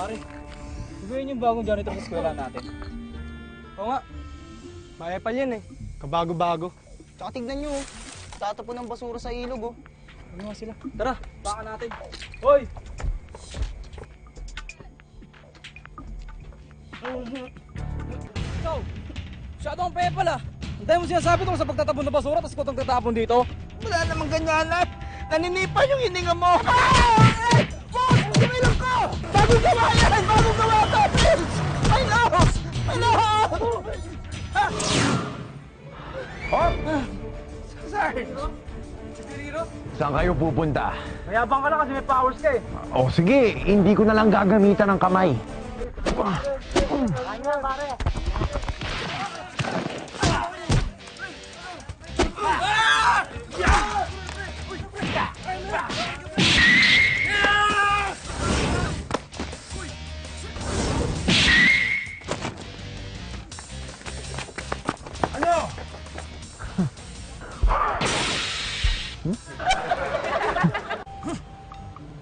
pare. Diba yun yung bagong janitor sa eskwela natin? Oo nga. Mayapal yan eh. Kabago-bago. Tsaka tignan nyo, tatapon ng basura sa ilog, oh. Ano nga sila? Tara, baka natin. Hoy! Ikaw, masyado ang pepal ah. Ang dahil mo sinasabi tungkol sa pagtatapon ng basura, tapos ikaw itong tatapon dito? Wala namang ganyan lang. Naninipa yung hininga mo. Ah! Eh! Boss! Sumilang ko! Bagong gawa yan! Bagong gawa to! My nose! My nose! Hop! Sarge! Saan kayo pupunta? Mayabang ka na kasi may powers ka eh. O sige, hindi ko na lang gagamitan ng kamay. Kanya, pare.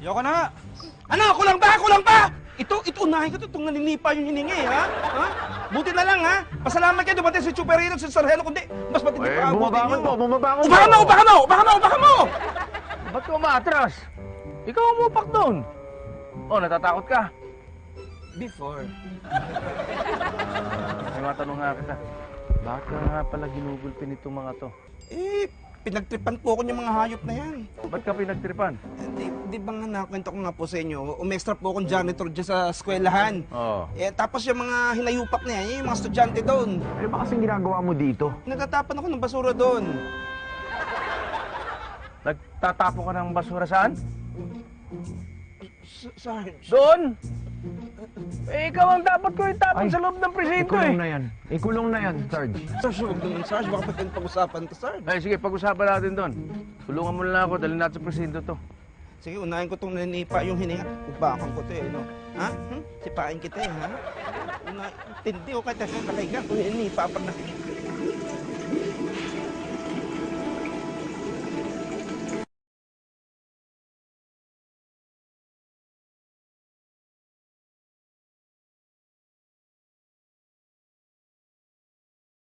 Ayoko na nga. Ano? Kulang ba? Kulang ba? Ito unahin ko to. Itong naninipa yung hiningi, ha? Ha? Buti na lang, ha? Pasalamat kayo dumating si Chuperino at si Sargento, kundi mas matindi pa ang buti nyo. Bumabangon Upahan mo! Upahan mo! Upahan mo! Upahan mo! Ba't ka umaatras? Ikaw umupak doon. Oh, natatakot ka? Before. May matanong nga kita. Bakit ka nga pala ginugulpin itong mga to? Pinagtripan po ako ng mga hayop na yan. Ba't ka pinagtripan? Di ba nga nakwento ko nga po sa inyo, umextra po akong janitor dyan sa eskwelahan. Oo. Tapos yung mga hinayupak na yan, yung mga estudyante doon. Ano ba kasing ginagawa mo dito? Nagtatapan ako ng basura doon. Nagtatapo ka ng basura saan? Sarge. Doon! Ikaw ang dapat ko itapon sa loob ng presinto Ikulong na yan. Ikulong na yan, Sarge. Sarge, huwag naman, Sarge. Baka pwedeng pag-usapan to, Sarge. Ay, sige, pag-usapan natin doon. Tulungan mo na lang ako, dalhin natin sa presinto to. Sige, unahin ko itong naninipa yung hininga. Ubakan ko to eh, no? Ha? Sipain kita eh, ha? Tindi ko kahit nakahiga. Kung naninipa pa na.